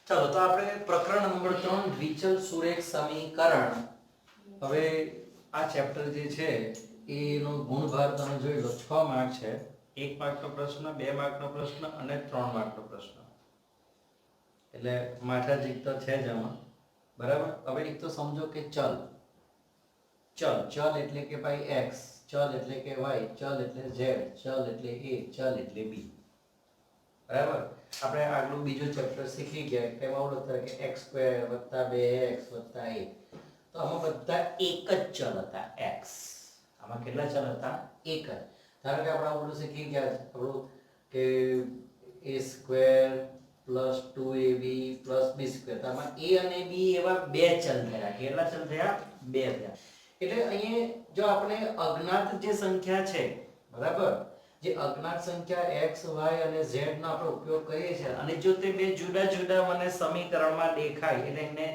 चलो तो આપણે પ્રકરણ નંબર 3 દ્વિચલ સુરેખ સમીકરણ હવે આ ચેપ્ટર જે છે એનો ગુણભાર તમે જોઈ લો 6 માર્ક છે 1 માર્કનો પ્રશ્ન 2 માર્કનો પ્રશ્ન અને 3 માર્કનો પ્રશ્ન એટલે માથાજીક તો છે જ આમાં બરાબર હવે એક તો સમજો કે ચલ ચલ ચલ એટલે કે ભાઈ x ચલ એટલે કે y ચલ એટલે z ચલ એટલે a ચલ એટલે b બરાબર આપણે આગલું બીજો ચેપ્ટર શીખી ગયા કે એમાં ઓલો થાય કે x² + 2x + 1 તો આમાં બધા એક જ ચલ હતા x આમાં કેટલા ચલ હતા એક જ ધારો કે આપણે ઓલું શીખી ગયા આપણું કે a² + 2ab + b² તો આમાં a અને b એવા બે ચલ થયા કેટલા ચલ થયા બે થયા એટલે અહીંયા જો આપણે અજ્ઞાત જે સંખ્યા છે બરાબર જે અજ્ઞાત સંખ્યા x y અને z નો આપણે ઉપયોગ કરીએ છીએ અને જો તે બે જુદા જુદા મને સમીકરણમાં દેખાય એટલે એને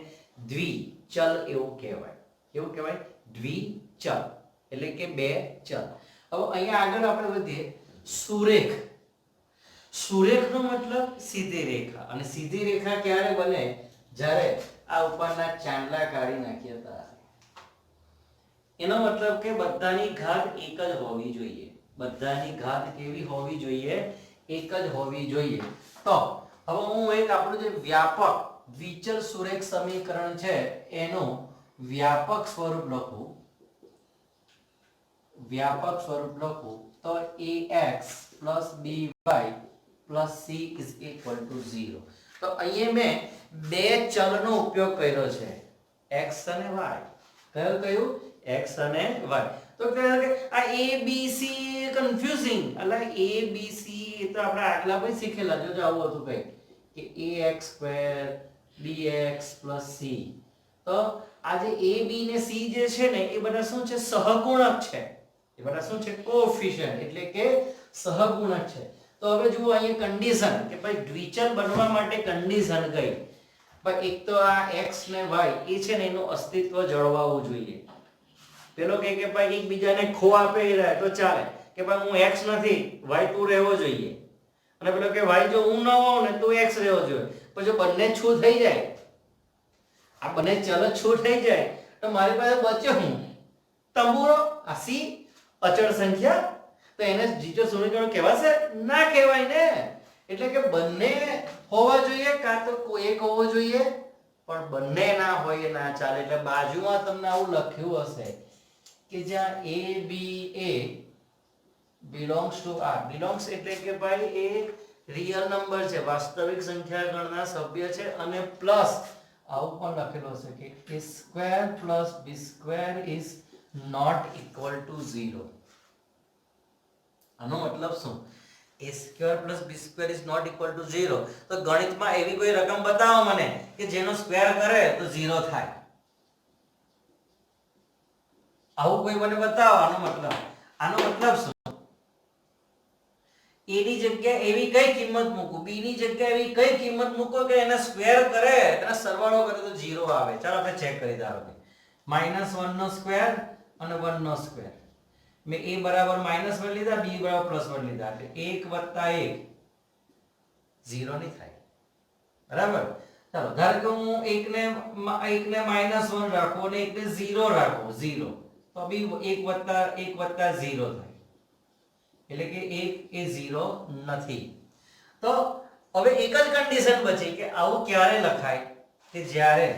દ્વિચલ એવું કહેવાય કેવું કહેવાય દ્વિચલ એટલે કે બે ચલ હવે અહીંયા આગળ આપણે વધીએ સુરેખ સુરેખનો મતલબ સીધી રેખા અને સીધી રેખા ક્યારે બને જ્યારે આ ઉપરના ચાંદલા કાઢી નાખીએ ત્યારે એનો મતલબ કે બધાની ઘાત એક જ હોવી જોઈએ બધાની ઘાત કેવી હોવી જોઈએ એક જ હોવી જોઈએ તો હવે હું એક આપણું જે વ્યાપક દ્વિચલ સુરેખ સમીકરણ છે એનું વ્યાપક સ્વરૂપ લખું તો ax + by + c = 0 તો અહીંયા મેં બે ચલનો ઉપયોગ કર્યો છે x અને y કયું x અને y તો કહે કે આ a b c કન્ફ્યુઝિંગ એટલે a b c તો આપણે આગલા ભાઈ શીખેલા જો આવું હતું કઈ કે ax² bx + c તો આ જે a b ને c જે છે ને એ બધા શું છે સહગુણક છે એ બધા શું છે કોએફિશિયન્ટ એટલે કે સહગુણક છે તો હવે જુઓ અહીંયા કન્ડિશન કે ભાઈ દ્વિચલ બનવા માટે કન્ડિશન કઈ ભાઈ એક તો આ x ને y એ છે ને એનું અસ્તિત્વ જળવાવું જોઈએ પેલો કે ભાઈ એકબીજાને ખો આપે રહ્યા તો ચાલે કે ભાઈ હું x નથી y તું રહેવો જોઈએ અને પેલો કે y જો હું ન હોઉં ને તો x રહેવો જોઈએ પણ જો બંને છૂ થઈ જાય આ બંને ચલ છૂ થઈ જાય તો મારી પાસે બચ્યો હું તંબુરો આ c અચળ સંખ્યા તો એને દ્વિચલ સમીકરણ કહેવાશે ના કહેવાય ને એટલે કે બંને હોવા જોઈએ કાં તો કોઈ એક હોવો જોઈએ પણ બંને ના હોય ના ચાલે એટલે બાજુમાં તમને આવું લખ્યું હશે કે જ્યાં a b a belongs to r belongs એટલે કે ભાઈ એ રિયલ નંબર છે વાસ્તવિક સંખ્યા ગણના સભ્ય છે અને પ્લસ આવું પણ લખેલું હશે કે a² + b² is not equal to 0 આનો મતલબ શું a² + b² is not equal to 0 તો ગણિતમાં એવી કોઈ રકમ બતાવો મને કે જેનો સ્ક્વેર કરે તો 0 થાય આવું કોઈ મને બતાવો આનો મતલબ શું a ની જગ્યાએ એવી કઈ કિંમત મૂકું b ની જગ્યાએ એવી કઈ કિંમત મૂકો કે એને સ્ક્વેર કરે એનો સરવાળો કરે તો 0 આવે ચાલો આપણે ચેક કરી ધારો કે -1 નો સ્ક્વેર અને 1 નો સ્ક્વેર મેં a બરાબર -1 લીધા b બરાબર +1 લીધા એટલે 1 + 1 0 નહીં થાય બરાબર ચાલો ધારો કે હું એકને -1 રાખું અને એકને 0 રાખું 0 તો બી 1 + 1 + 0 થાય એટલે કે 1 એ 0 નથી તો હવે એક જ કન્ડિશન બચી કે આવું ક્યારે લખાય કે જ્યારે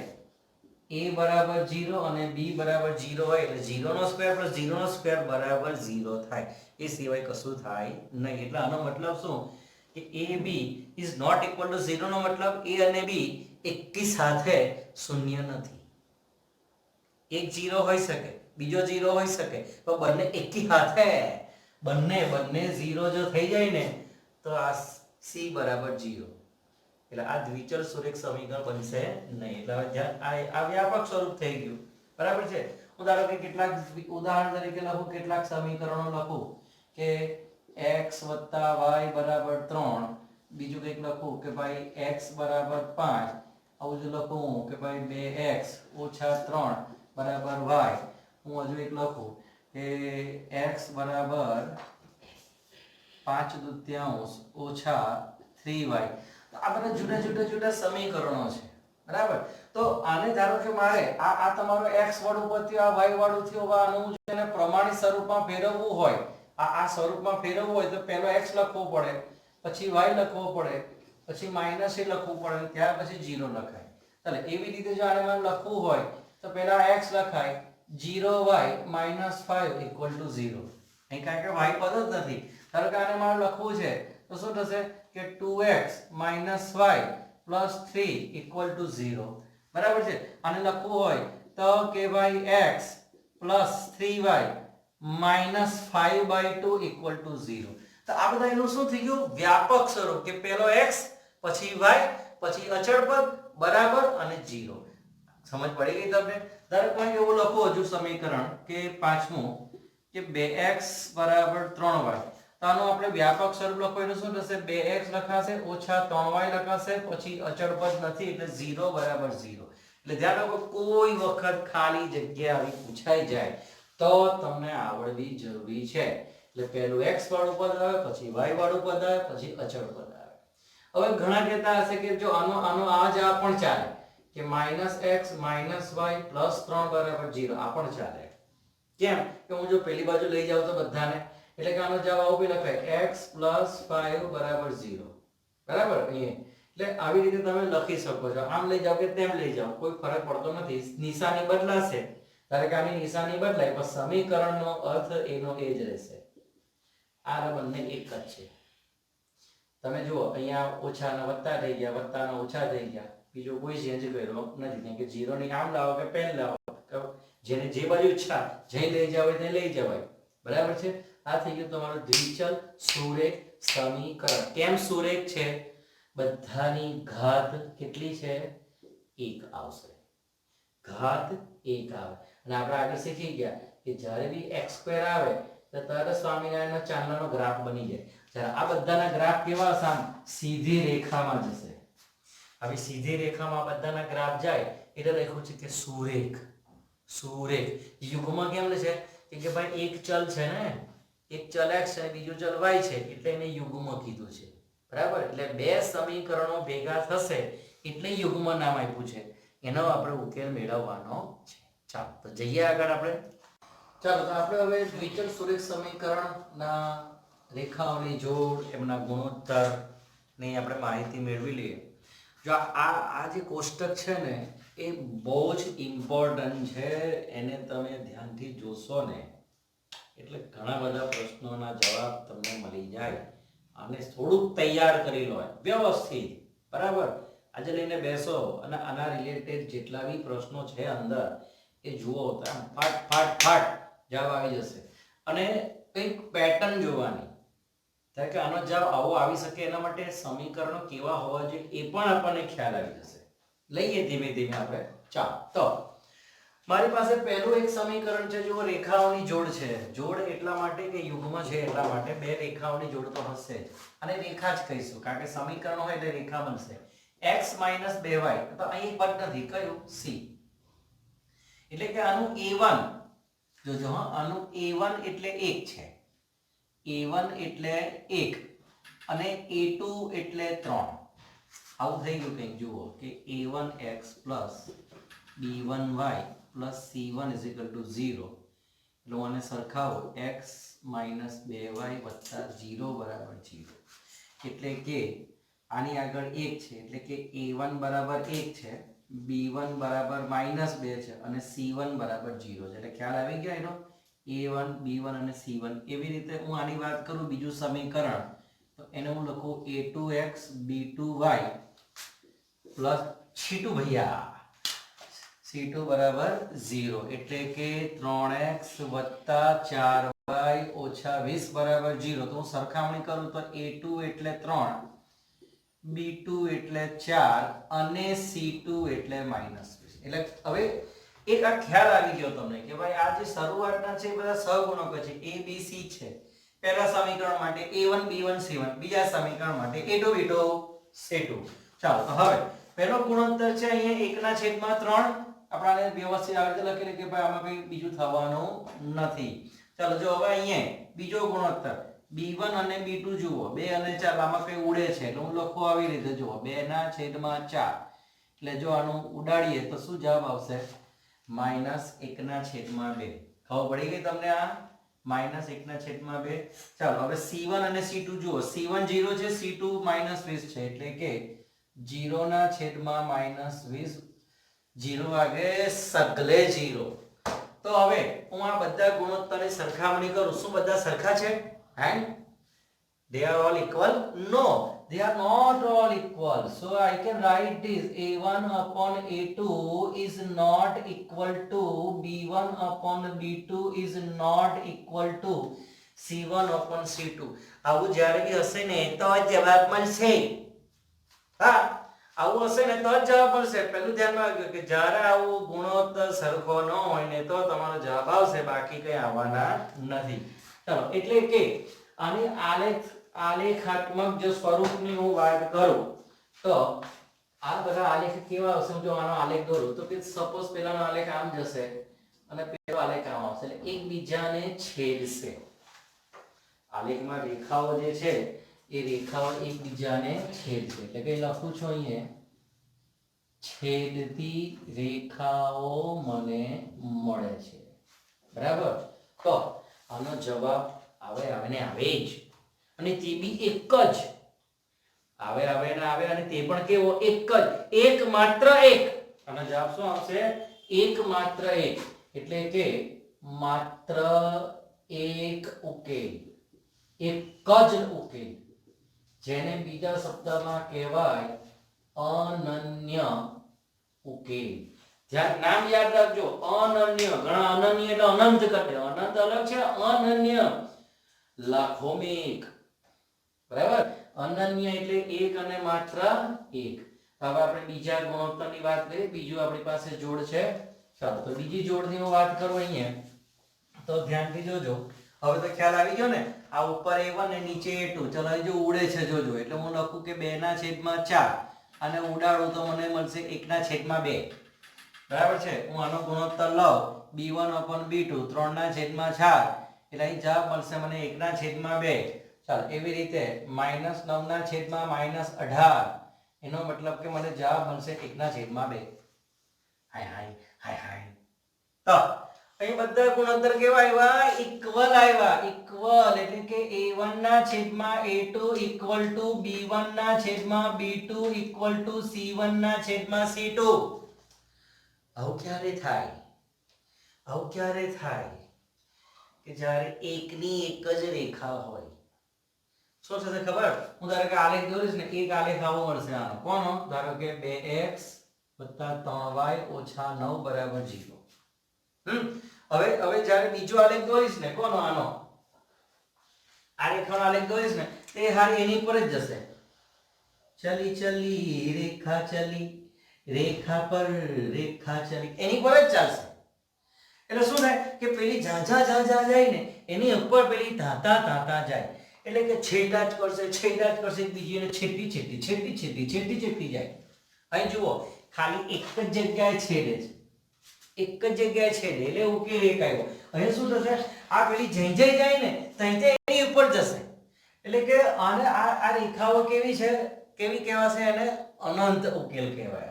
a બરાબર 0 અને b બરાબર 0 હોય એટલે 0 નો સ્ક્વેર + 0 નો સ્ક્વેર બરાબર 0 થાય એ સિવાય કશું થાય નહીં એટલે આનો મતલબ શું કે ab is not equal to 0 નો મતલબ a અને b એકી સાથે શૂન્ય નથી એક 0 હોઈ શકે બીજો 0 હોઈ શકે પણ બંને એકી સાથે બંને 0 જો થઈ જાય ને તો આ c બરાબર 0 એટલે આ દ્વિચલ સુરેખ સમીકરણ બનશે નહીં એટલે આ વ્યાપક સ્વરૂપ થઈ ગયું બરાબર છે હું ધારો કે કેટલાક ઉદાહરણ તરીકે લખું કેટલાક સમીકરણો લખું કે x + y = 3 બીજું કંઈક લખું કે ભાઈ x = 5 આવું જ લખું કે ભાઈ 2x - 3 = y હું હજુ એક લખું કે x = 5/2 - 3y તો આ બધા જુદા જુદા જુદા સમીકરણો છે, બરાબર. તો આને ધારો કે મારે આ તમારો x વાળું પદ થયું, આ y વાળું થયું, આનું જેને પ્રમાણિત સ્વરૂપમાં ફેરવવું હોય, આ સ્વરૂપમાં ફેરવવું હોય તો પહેલો x લખવો પડે, પછી y લખવો પડે, પછી માઈનસ એ લખવું પડે, ત્યાર પછી 0 લખાય. ચાલે એવી રીતે જો આને મને લખવું હોય તો પહેલા x લખાય 0y - 5 = 0. અહીં કારણ કે y પદ જ નથી. ધારો કે આને મારે લખવું છે તો શું થશે કે 2x - y + 3 = 0. બરાબર છે. આને લખવું હોય તો કે ભાઈ x + 3y - 5/2 = 0. તો આ બધા એનું શું થઈ ગયું વ્યાપક સ્વરૂપ કે પહેલો x પછી y પછી અચળ પદ બરાબર અને 0. સમજ પડી ગઈ તમને? ધારો કે એવું લખો હજુ સમીકરણ કે પાંચમું કે 2x = 3y. તો આનું આપણે વ્યાપક સ્વરૂપ લખો એટલે શું થશે 2x લખાશે ઓછા 3y લખાશે પછી અચળ પદ નથી એટલે 0 = 0. એટલે ધ્યાન રાખો કોઈ વખત ખાલી જગ્યા આવી પૂછાઈ જાય તો તમને આવડવી જરૂરી છે. એટલે પહેલું x વાળું પદ આવે પછી y વાળું પદ આવે પછી અચળ પદ આવે. હવે ઘણા કહેતા હશે કે જો આનો આ જવાબ પણ ચાલે કે -x - y + 3 = 0 આ પણ ચાલે. કેમ કે હું જો પેલી બાજુ લઈ જાઉં તો બધાને એટલે કે આનો જવાબ આવો બી લખાય x + 5 = 0. બરાબર. એટલે આવી રીતે તમે લખી શકો છો. આમ લઈ જાઓ કે તેમ લઈ જાઓ કોઈ ફરક પડતો નથી. નિશાની બદલાશે ત્યારે કે આની નિશાની બદલાય પણ સમીકરણનો અર્થ એનો એ જ રહેશે. આ બંને એક જ છે. તમે જુઓ અહીંયા ઓછાના વત્તા થઈ ગયા, વત્તાના ઓછા થઈ ગયા, બીજો કોઈ ચેન્જ કર્યો નથી. કેમ કે 0 ની આમ લાવો કે પેન લાવો, જેને જે બાજુ ઈચ્છા જઈ લઈ જાવ તે લઈ જવાય. બરાબર છે. આ થઈ ગયું તમારું દ્વિચલ સુરેખ સમીકરણ. કેમ સુરેખ છે? બધાની ઘાત કેટલી છે? 1 આવશે. ઘાત 1 આવે. અને આપણે આગળ શીખી ગયા કે જ્યારે બી x² આવે તો તરત સ્વામિનારાયણના ચાંદલાનો ગ્રાફ બની જાય. જ્યારે આ બધાના ગ્રાફ કેવા હશે? સીધી રેખામાં જશે. હવે સીધી રેખામાં બધાના ગ્રાફ જાય એટલે લખ્યું છે કે સુરેખ. સુરેખ યુગ્મ કેમ છે કે ભાઈ એક ચલ છે ને, એક ચલ x છે બીજું ચલ y છે એટલે એને યુગ્મ કીધું છે. બરાબર. એટલે બે સમીકરણો ભેગા થશે એટલે યુગ્મ નામ આપ્યું છે. એનો આપણે ઉકેલ મેળવવાનો છે. ચાલો તો જઈએ આગળ આપણે. ચાલો તો આપણે હવે દ્વિચલ સુરેખ સમીકરણના રેખાઓની જોડ, એમના ગુણોત્તર ની આપણે માહિતી મેળવી લઈએ. જો આ જે કોષ્ટક છે ને એ બહુ જ ઇમ્પોર્ટન્ટ છે. એને તમે ધ્યાનથી જોશો ને એટલે ઘણા બધા પ્રશ્નોના જવાબ તમને મળી જાય. અને થોડુંક તૈયાર કરી લો વ્યવસ્થિત. બરાબર. આજે લઈને બેસો અને આના રિલેટેડ જેટલા બી પ્રશ્નો છે અંદર એ જુઓ તો આમ ફાટ ફાટ ફાટ જવાબ આવી જશે. અને કંઈક પેટર્ન જોવાની કે આનો જવાબ આવો આવી શકે એના માટે સમીકરણો કેવા હોવા જોઈએ એ પણ આપણને ખ્યાલ આવી જશે. લઈએ ધીમે ધીમે આપણે. ચાલો તો મારી પાસે પહેલું એક સમીકરણ છે. જો રેખાઓની જોડ છે. જોડ એટલા માટે કે યુગ્મ છે એટલા માટે બે રેખાઓની જોડ તો હશે જ. અને રેખા જ કહીશું કારણ કે સમીકરણ હોય એટલે રેખા બનશે. x - 2y તો અહીં પદ નથી કયું c. એટલે કે આનું a1 જોજો હા, આનું a1 એટલે 1 છે, a1 એટલે 1 અને a2 એટલે 3. આવું થઈ ગયું કંઈક જુઓ કે a1x + b1y + c1 = 0. એટલે આને સરખાવો x - 2y + 0 = 0. એટલે કે આની આગળ 1 છે એટલે કે a1 = 1 છે, b1 = -2 છે અને c1 = 0 છે. એટલે ખ્યાલ આવી ગયો એનો a1 b1 અને c1. એવી રીતે હું આની વાત કરું બીજું સમીકરણ તો એને હું લખું a2x b2y + c2 ભૈયા c2 = 0. એટલે કે 3x + 4y - 20 = 0. તો હું સરખામણી કરું તો a2 એટલે 3, b2 એટલે 4 અને c2 એટલે -20. એટલે હવે એક આ ખ્યાલ આવી ગયો તમને કે ભાઈ આ જે શરૂઆતના છે બધા સહગુણકો છે. a b c છે પહેલા સમીકરણ માટે, a1 b1 c1 બીજા સમીકરણ માટે a2 b2 c2. ચાલો તો હવે પહેલો ગુણોત્તર છે અહીંયા 1/3. આપણે વ્યવસ્થિત આવી રીતે લખીએ કે ભાઈ આમાં કંઈ બીજું થવાનું નથી. ચાલો જો હવે અહીંયા બીજો ગુણોત્તર b1 અને b2 જુઓ 2 અને 4 આમાં કઈ ઉડે છે એટલે હું લખું આવી રીતે જુઓ 2/4 એટલે જો આનું ઉડાડીએ તો શું જવાબ આવશે -1/2 ખબર પડી ગઈ તમને આ -1/2 ચાલો હવે c1 અને c2 જુઓ c1 0 છે c2 -20 છે એટલે કે 0/-20 0 આગે સગલે 0 તો હવે હું આ બધા ગુણોત્તરની સરખામણી કરું શું બધા સરખા છે and they are all equal no they are not all equal so I can write this a1 upon a2 is not equal to b1 upon b2 is not equal to c1 upon c2 આવું જ્યારે બી હશે ને તો જવાબ મળશે હા આવું હશે ને તો જવાબ મળશે પહેલું ધ્યાનમાં રાખજો કે જ્યારે આવું ગુણોત્તર સરખો ન હોય ને તો તમારો જવાબ આવશે બાકી કઈ આવવાના નથી ચાલો એટલે કે આની આલેખાત્મક જો સ્વરૂપની હું વાત કરું તો આ બધા આલેખ કેવા આવશે જો આનો આલેખ દોરું તો કે સપોઝ પહેલાનો આલેખ આમ જશે અને પેલો આલેખ આમ આવશે એટલે એકબીજાને છેદશે આલેખમાં રેખાઓ જે છે એ રેખાઓ એકબીજાને છેદશે એટલે કે લખું છું અહીંયા છેદતી રેખાઓ મને મળે છે બરાબર તો આનો જવાબ આવે ને આવે જ અને તે બી એક જ આવે ને આવે અને તે પણ કેવો એક જ એક માત્ર એક આનો જવાબ શું આવશે એક માત્ર એક એટલે કે માત્ર એક ઉકેલ એક જ ઉકેલ જેને બીજા શબ્દમાં કહેવાય અનન્ય ઉકેલ જ્યાં નામ યાદ રાખજો અનન્ય ઘણા અનન્ય એટલે અનંત કરે અનંત અલગ છે અનન્ય લાખો में एक બરાબર અનન્ય એટલે એક અને માત્ર એક હવે આપણે બીજા ગુણોત્તરની વાત કરીએ બીજું આપણી પાસે જોડ છે ચાલો તો બીજી જોડની હું વાત કરું અહીંયા તો ધ્યાનથી જોજો હવે તો ખ્યાલ આવી ગયો ને આ ઉપર a1 ને નીચે a2 ચલો જો ઉડે છે જોજો એટલે હું લખું કે 2/4 અને ઉડાડું તો મને મળશે 1/2 બરાબર છે હું આનો ગુણોત્તર લઉં b1 b2 3/4 એટલે અહીં જવાબ મળશે મને 1/2 ચાલો એવી રીતે -9/-18 એનો મતલબ કે મને જવાબ મળશે 1/2 હાય તો અહીં બધા ગુણોત્તર કેવા આવ્યા ઇક્વલ આવ્યા ઇક્વલ એટલે કે a1/a2 equal to b1/b2 equal to c1/c2 આવું ક્યારે થાય કે જ્યારે એકની એક જ રેખા હોય શું થશે ખબર હું ધારો કે આલેખ દોરીશ ને એક આલેખ આવો મળશે આનો કોનો ધારો કે 2x + 3y - 9 = 0 હવે જ્યારે બીજો આલેખ દોરીશ ને કોનો આનો આ રેખાનો આલેખ દોરીશ ને તે હારી એની પર જ જશે ચલી રેખા ચલી રેખા પર રેખા ચલી એની પર જ ચાલશે એટલે શું થાય કે પેલી ઝાઝા જાય ને એની ઉપર પેલી તાતા જાય એટલે કે છેડા જ કરશે બીજી એને છેટી જાય અહીં જુઓ ખાલી એક જ જગ્યાએ છેડે એટલે ઉકેલ એક આવ્યો અહીં શું થશે આ પેલી જઈ જાય ને ત્યાં એની ઉપર જશે એટલે કે આને આ રેખાઓ કેવી કહેવાશે એને અનંત ઉકેલ કહેવાય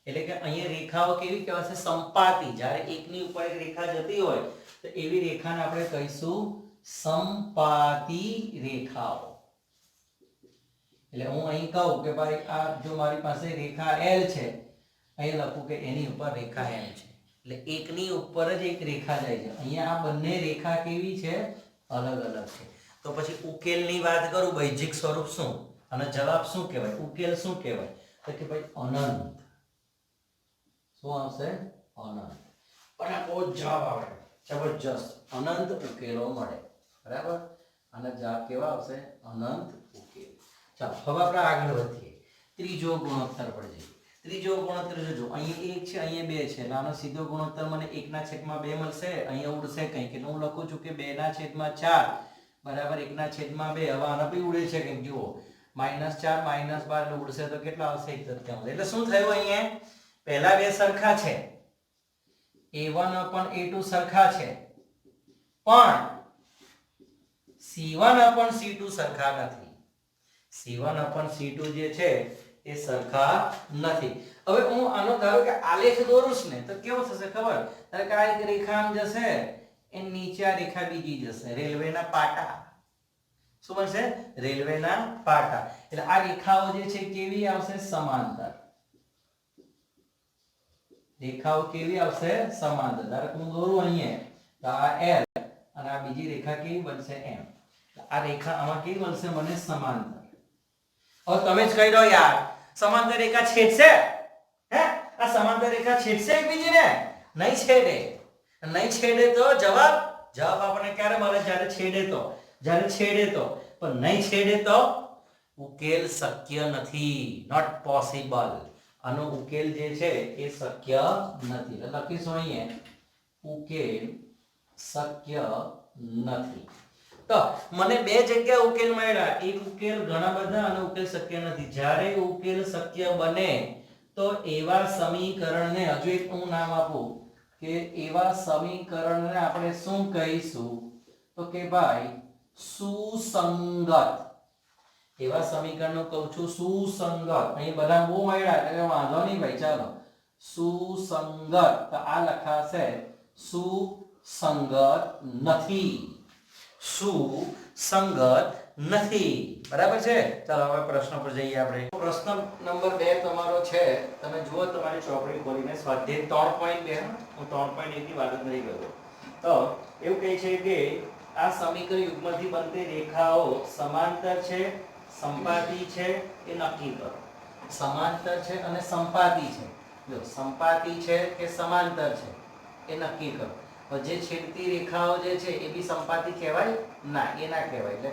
એટલે કે અહીંયા રેખાઓ કેવી કહેવાશે સંપાતી જ્યારે એકની ઉપર એક રેખા જતી હોય તો એવી રેખાને આપણે કહીશું સંપાતી રેખાઓ એટલે હું અહીં કહું કે ભાઈ આ જો મારી પાસે રેખા L છે અહીં લખું કે એની ઉપર રેખા M છે એટલે એકની ઉપર જ એક રેખા જાય છે અહીંયા આ બંને રેખા કેવી છે અલગ છે તો પછી ઉકેલની વાત કરું બૈજિક સ્વરૂપ શું અને જવાબ શું કહેવાય ઉકેલ શું કહેવાય તો કે ભાઈ અનંત શું આવશે અનંત પણ આ બહુ જવાબ આવે જબરજસ્ત અનંત ઉકેલો મળે બરાબર અને જવાબ કેવા આવશે અનંત ઉકેલ ચાલો હવે આપણે આગળ વધીએ ત્રીજો ગુણોત્તર પર જઈએ ત્રીજો ગુણોત્તર જોજો અહીં 1 છે અહીં 2 છે આનો સીધો ગુણોત્તર મને 1/2 મળશે અહીં ઉડશે કંઈક એટલે હું લખું છું કે 2/4 = 1/2 હવે આના બી ઉડે છે કંઈક જુઓ -4 -12 એટલે ઉડશે તો કેટલા આવશે 1 તૃતીયાંશ એટલે શું થયું અહીંયા પહેલા બે સરખા છે a1 a2 સરખા છે પણ C1 upon C2 સરખા નથી. C1 upon C2 જે છે એ સરખા નથી. હવે હું આનો ધારો કે આલેખ દોરું છું ને તો કેવું થશે ખબર? ધારો કે આ એક રેખા આમ જશે, એ નીચે આ રેખા બીજી જશે, રેલવેના પાટા. શું બનશે? રેલવેના પાટા. એટલે આ રેખાઓ જે છે કેવી આવશે? સમાંતર. રેખાઓ કેવી આવશે? સમાંતર. ધારો કે હું દોરું અહીંયા તો આ L અને આ બીજી રેખા કેવી બનશે? M. આ રેખા આમાં કેવી બનશે? મને સમાંતર. હવે તમે જ કહી દો યાર, સમાંતર રેખા છેદશે? હે? આ સમાંતર રેખા છેદશે એકબીજીને? નહીં છેદે. નહીં છેદે તો જવાબ આપણને ક્યારે મળે? જ્યારે છેદે તો. પણ નહીં છેદે તો ઉકેલ શક્ય નથી. Not possible. આનો ઉકેલ જે છે એ શક્ય નથી. એટલે લખીશું અહીંયા ઉકેલ શક્ય નથી. તો મને બે જગ્યા ઉકેલ મળ્યા. એક ઉકેલ ઘણા બધા અને ઉકેલ શક્ય નથી. જ્યારે ઉકેલ શક્ય બને તો એવા સમીકરણને, હજુ એક હું નામ આપું કે એવા સમીકરણને આપણે શું કહીશું? તો કે ભાઈ સુસંગત. એવા સમીકરણો કહું છું સુસંગત. અહીં બધા બહુ મળ્યા એટલે વાંધો નહીં ભાઈ, ચાલો સુસંગત. તો આ લખાશે સુસંગત નથી. સુસંગત નથી. બરાબર છે? ચાલો હવે પ્રશ્ન પર જઈએ આપણે. પ્રશ્ન નંબર 2 તમારો છે. તમે જુઓ તમારી ચોપડી ખોલીને, સ્વાધ્યાય 3.2. હું 3.1 ની વાત જ નહીં કરું. તો એવું કહે છે કે આ સમીકરણ યુગ્મથી બનતી રેખાઓ સમાંતર છે, સંપાતી છે, એ નક્કી કરો. સમાંતર છે અને સંપાતી છે. જો સંપાતી છે કે સમાંતર છે એ નક્કી કરો. જે છેદતી રેખાઓ જે છે એ બી સંપાતી કહેવાય? ના, એ ના કહેવાય. એટલે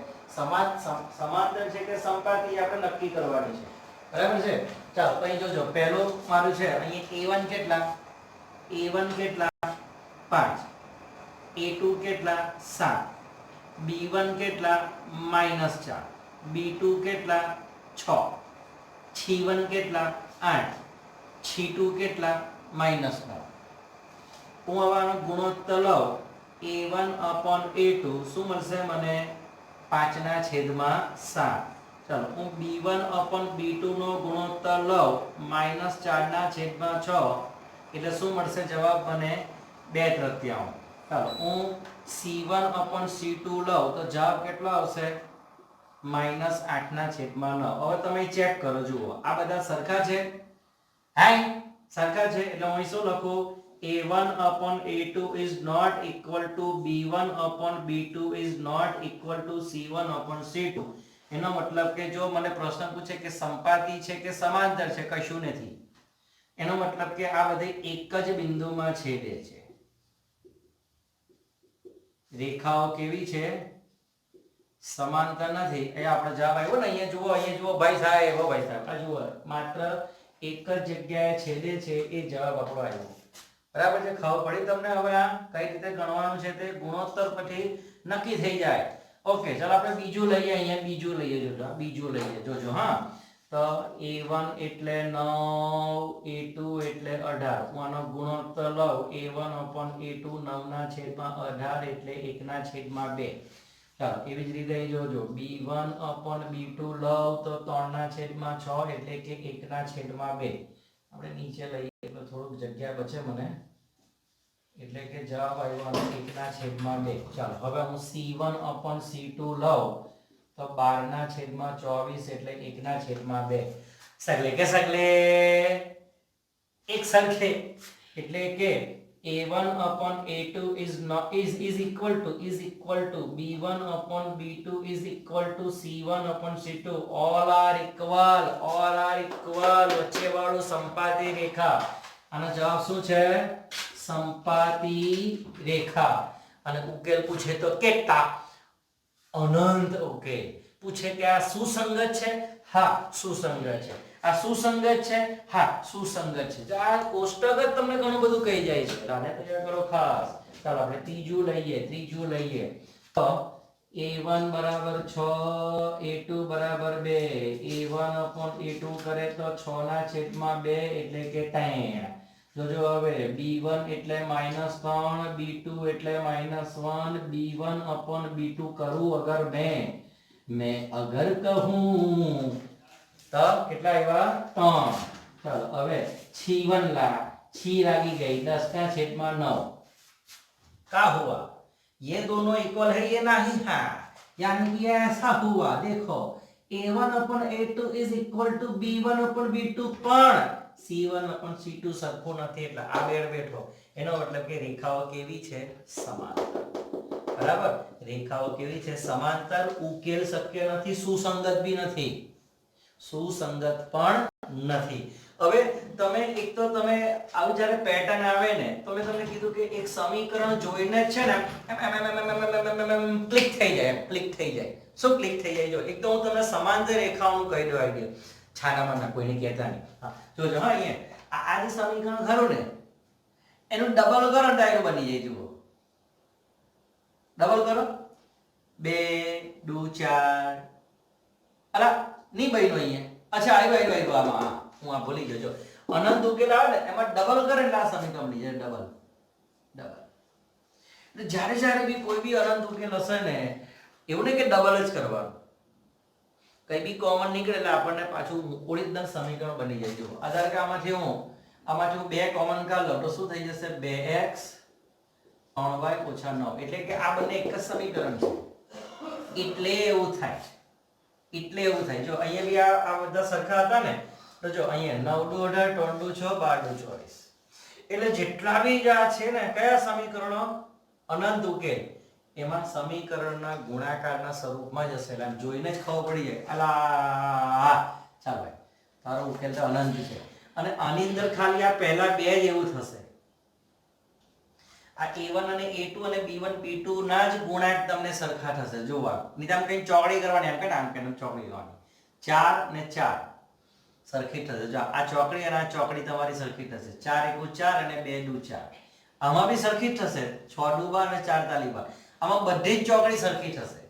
સમાંતર છે કે સંપાતી આપણે નક્કી કરવાની છે. બરાબર છે? ચાલો અહીં જોજો. પહેલો મારું છે અહીંયા A1 કેટલા? A1 કેટલા? 5. A2 કેટલા? 7. B1 કેટલા? -4. B2 કેટલા? 6. C1 કેટલા? 8. C2 કેટલા? -9. હું હવે આનો ગુણોત્તર લઉં A1 upon A2 શું મળશે મને? 5/7. ચાલો હું B1 upon B2 નો ગુણોત્તર લઉં -4/6 એટલે શું મળશે જવાબ મને? 2/3. ચાલો હું C1 upon C2 લઉં તો જવાબ કેટલો આવશે? -8/9. હવે તમે ચેક કરો, જુઓ આ બધા સરખા છે. હાય સરખા છે એટલે હું શું લખું? A1 upon A2 is not equal to B1 upon B2 is not equal to C1 upon C2. એનો મતલબ કે જો મને પ્રશ્ન પૂછે કે સંપાતી છે કે સમાંતર છે, કશું નથી. એનો મતલબ કે આ બધી એક જ બિંદુમાં છેદે છે. રેખાઓ કેવી છે? સમાંતર નથી. એ આપણો જવાબ આવ્યો ને. અહીંયા જુઓ ભાઈ સાહેબ, આ જુઓ માત્ર એક જ જગ્યાએ છેદે છે, એ જવાબ આપણો આવ્યો. બરાબર છે? ખબર પડી તમને? હવે આ કઈ રીતે ગણવાનું છે તે ગુણોત્તર પછી નક્કી થઈ જાય. ઓકે, ચાલો આપણે બીજું લઈએ. અહીંયા બીજું લઈએ, જોજો બીજું લઈએ, જોજો. હા, તો A1 એટલે 9, A2 એટલે 18. હું આનો ગુણોત્તર લઉં A1 upon A2 9/18 એટલે 1/2. ચાલો એવી જ રીતે જોજો B1 upon B2 લઉં તો 3/6 એટલે કે 1/2. આપણે નીચે લઈએ એટલે થોડુંક જગ્યા બચે મને, એટલે કે જવાબ આવ્યો 1/2. ચાલો હવે હું C1 upon C2 લઉં તો 12/24 એટલે 1/2. સગલે કે સગલે એક સરખે. એટલે કે A1 upon A2 is equal to B1 upon B2 is equal to C1 upon C2. all are equal. વચ્ચે વાળું સંપાતી રેખા. આનો જવાબ શું છે? સંપાતી રેખા. અને ઉકેલ પૂછે તો કેટલા? અનંત ઉકેલ. પૂછે કે આ સુસંગત છે? હા સુસંગત છે. આ સુસંગત છે? હા સુસંગત છે. આ કોષ્ટક જ તમને ઘણું બધું કહી જાય છે. આને તૈયાર કરો ખાસ. ચાલો આપણે ત્રીજું લઈએ. તો A1 બરાબર 6, A2 બરાબર 2. A1 upon A2 કરે તો 6/2 એટલે કે 3. જોજો હવે b1 એટલે -3, b2 એટલે -1, b1 upon b2 કરું અગર मैं अगर कहूं तो કેટલા આવ્યા 3 ચાલો હવે छी1 ला छी लागी गई 10 का छेद में 9 क्या हुआ ये दोनों इक्वल है ये नहीं है यानी कि ऐसा हुआ देखो a1 upon a2 is equal to b1 upon b2 પણ c1 upon c2 સરખું નથી એટલે આ બેડ બેઠો એનો મતલબ કે રેખાઓ કેવી છે સમાંતર બરાબર રેખાઓ કેવી છે સમાંતર ઉકેલ શક્ય નથી સુસંગત બી નથી સુસંગત પણ નથી હવે તમે એક તો તમે આવી જ્યારે પેટર્ન આવે ને તો મેં તમને કીધું કે એક સમીકરણ જોઈને જ છે ને ક્લિક થઈ જાય શું ક્લિક થઈ જાય જો એક તો હું તમને સમાંતર રેખાઓનું કહી દઉં આઈડિયા છાનામાના કોઈને કહેતા નહીં હા જોજો હા અહીંયા આ જે સમીકરણ ખરું ને એનું ડબલ કરો ડાયરો બની જાય જુઓ ડબલ કરો 2 2 4 અલા ની બન્યો અહીંયા અચ્છા આવ્યો આમાં હું આ ભૂલી ગયો જો અનંત ઉકેલ આવે ને એમાં ડબલ કરે એટલે આ સમીકરણ બની જાય ડબલ એટલે જ્યારે બી કોઈ બી અનંત ઉકેલ હશે ને એવું નહીં કે ડબલ જ કરવાનું કઈ બી કોમન નીકળે એટલે આપણને પાછું ઓરિજિનલ સમીકરણ બની જાય જો આધાર કે આમાંથી હું 2 કોમન કાઢ લઉં તો શું થઈ જશે 2x 3y - 9 એટલે કે આ બંને એક જ સમીકરણ છે એટલે એવું થાય જો અહીંયા બી આ બધા સરખા હતા ને તો જો અહીંયા 9 2 18 3 2 6 12 24 એટલે જેટલા બી આ છે ને કયા સમીકરણો અનંત ઉકેલ એમાં સમીકરણના ગુણાકારના સ્વરૂપમાં જ હશે એટલે જોઈને જ ખબર પડી જાય અલા ચાલ ભાઈ તારો ઉકેલ તો અનંત છે અને આની અંદર ખાલી આ પહેલા બે જ એવું થશે આ a1 અને a2 અને b1 b2 ના જ ગુણાંક તમને સરખા થશે જોવા નિદાન કઈ ચોકડી કરવાની એમ કે નામ કે ચોકડી કરવાની 4 ને 4 સરખી થશે જો આ ચોકડી અને આ ચોકડી તમારી સરખી થશે 4 1 4 અને 2 2 4 આમાં બી સરખી થશે 6 2 અને 4 તાલીબા આમાં બધી જ ચોકડી સરખી થશે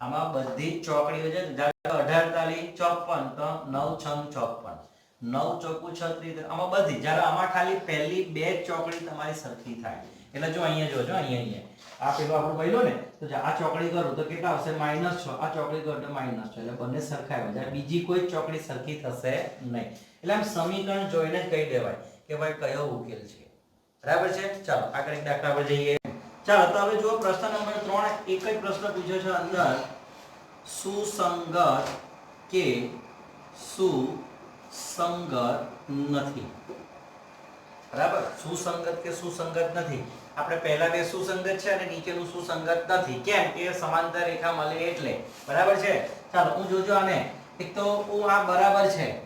આમાં બધી જ ચોકડીઓ છે 18 તાલી 54 તો 9 6 54 9 ચોકુ 36 આમાં બધી જ્યારે આમાં ખાલી પહેલી બે ચોકડી તમારી સરખી થાય એટલે જો અહીંયા જોજો અહીંયા આ પેલો આપણો પહેલો ને તો આ ચોકડી કરું તો કેટલા આવશે -6 આ ચોકડી કરું તો -6 એટલે બંને સરખા આવે જ્યારે બીજી કોઈ ચોકડી સરખી થશે નહીં એટલે આમ સમીકરણ જોઈને જ કહી દેવાય કે ભાઈ કયો ઉકેલ છે બરાબર છે ચાલો આગળ એક દાખલા પર જઈએ ચાલો તો હવે જો પ્રશ્ન નંબર 3 એક જ પ્રશ્ન પૂછ્યો છે અંદર સુસંગત કે સુસંગત નથી બરાબર સુસંગત કે સુસંગત નથી આપણે પહેલા બે સુસંગત છે અને નીચેનું સુસંગત નથી કેમ કે સમાંતર રેખા મળે એટલે બરાબર છે ચાલો હું જોજો આને એક તો હું આ બરાબર છે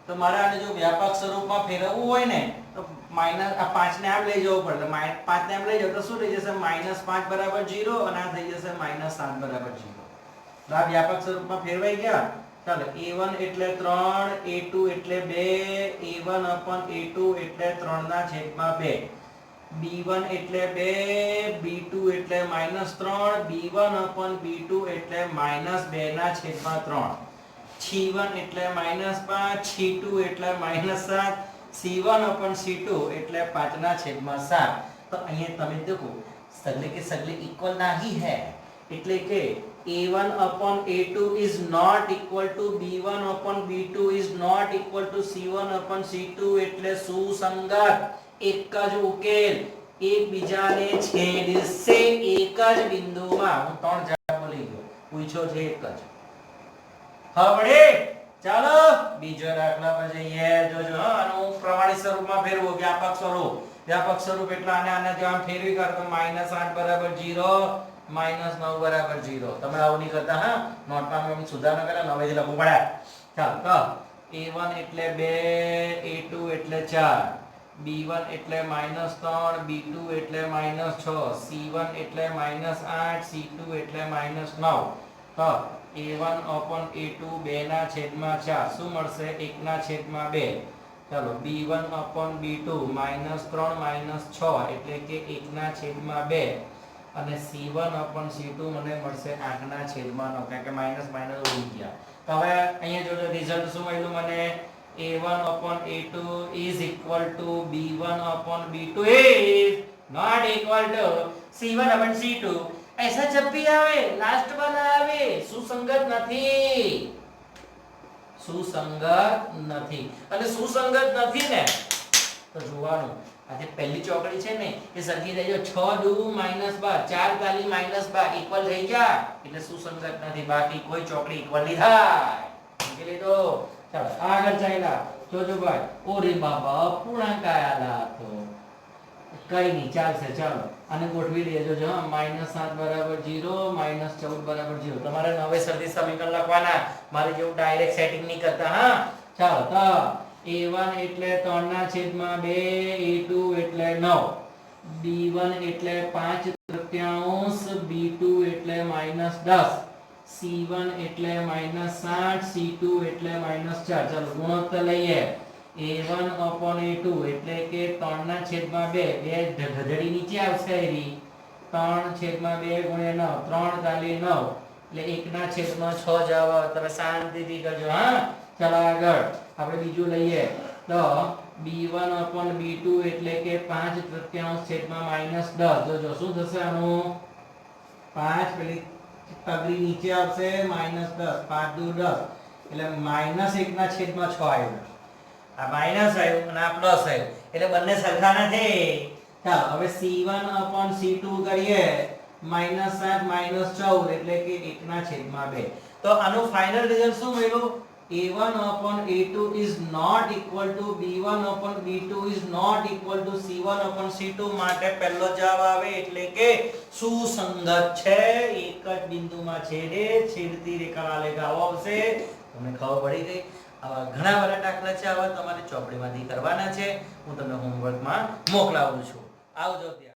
તો મારે આને જો વ્યાપક સ્વરૂપમાં ફેરવવું હોય ને તો માઈનસ આ 5 ને આમ લઈ જવું પડે 5 ને આમ લઈ જાવ તો શું થઈ જશે -5 બરાબર 0 અને આ થઈ જશે -7 બરાબર 0 તો આ વ્યાપક સ્વરૂપમાં ફેરવાઈ ગયા ચાલો a1 એટલે 3 a2 એટલે 2 a1 upon a2 એટલે 3 ના છેદમાં 2 b1 એટલે 2 b2 એટલે -3 b1 upon b2 એટલે -2 ના છેદમાં 3 c1 એટલે -5 c2 એટલે -7 c1 upon c2 એટલે 5 ના છેદમાં 7 તો અહીંયા તમે દેખો સગલે કે સગલે ઇક્વલ નહીં હે એટલે કે a1 upon a2 is not equal to b1 upon b2 is not equal to c1 upon c2 એટલે સુસંગત એક જ ઉકેલ એકબીજાને છેદશે એક જ બિંદુમાં હું ત્રણ જવાબ બોલી ગયો પૂછ્યો છે એક જ હવે ચાલો બીજો દાખલા પર જઈએ જોજો આનું પ્રમાણિત સ્વરૂપમાં ફેરવો વ્યાપક સ્વરૂપ એટલે આને જો આમ ફેરવી કર તો -8 બરાબર 0 -9 બરાબર 0 તમે આવું નહીં કરતા હા નોટમાં મેં સુધારણા કર્યા નવે જ લખવું પડે ચાલ તો a1 એટલે 2 a2 એટલે 4 b1 એટલે -3 b2 એટલે -6 c1 એટલે -8 c2 એટલે -9 તો a1 upon a2 2 ના છેદમાં 4 શું મળશે 1 ના છેદમાં 2 ચાલો b1 upon b2 -3 -6 એટલે કે 1 ના છેદમાં 2 અને c1 upon c2 મને મળશે 8 ના છેદમાં 9 કારણ કે માઈનસ માઈનસ ઉડી ગયા તો હવે અહીંયા જોજો રિઝલ્ટ શું મળ્યું મને a1 upon a2 is equal to b1 upon b2 is not equal to c1 upon c2। ऐसा जब भी आवे लास्ट वाला आवे सुसंगत નથી, સુસંગત નથી। અને સુસંગત નથી ને તો જોવાનું આ જે પહેલી ચોકડી છે ને એ સરખી થઈ જાય 6 દુ -12 4 તાલી -12 ઇક્વલ થઈ ગયા એટલે સુસંગત નથી, બાકી કોઈ ચોકડી ઇક્વલ નહીં થાય। સમજી લીધો? ચાલો આગળ ચાલ્યા જોજો ભાઈ। ઓરે બાબા પૂર્ણાંક આયા તો કઈ નહીં ચાલશે। ચાલો આને ગોઠવી દેજો જો -7 બરાબર 0 -14 બરાબર 0। તમારે નવેસરથી સમીકરણ લખવાના, મારે જેવું ડાયરેક્ટ સેટિંગ નહીં કરતા હા। ચાલો તો a1 એટલે 3/2 a2 એટલે 9 b1 એટલે 5/3 b2 એટલે -10 c1 એટલે -8 c2 એટલે -4। ચાલો ગુણોત્તર લઈએ a1 upon a2 એટલે કે 3/2 બે ઘડી નીચે આવશે એરી 3/2 ગુણ્યા 9 3 તાલી 9 એટલે 1/6 જ આવે। તમે શાંતિથી કરજો હા। ચાલો આગળ આપણે બીજું લઈએ તો b1 upon b2 એટલે કે 5/10 જોજો શું થશે આનું 5 પેલી તગડી નીચે આવશે -10 5 દુ 10 એટલે -1/6 આવ્યું। આ માઈનસ આવ્યું અને આ પ્લસ આવ્યું એટલે બંને સરખા નથી। ચાલો હવે c1 upon c2 કરીએ -7 -14 એટલે કે 1/2। તો આનું ફાઇનલ રિઝલ્ટ શું મળ્યું? a1 upon a2 is not equal to b1 upon b2 is not equal to c1 upon c2 માટે પહેલો જવાબ આવે એટલે કે સુસંગત છે। એક જ બિંદુમાં છેદે છેદતી રેખા આલેખ આવો આવશે। તમને ખબર પડી ગઈ? આવા ઘણા બધા દાખલા છે, આવા તમારે ચોપડીમાંથી કરવાના છે, હું તમને હોમવર્કમાં મોકલાવું છું। આવજો ત્યાં।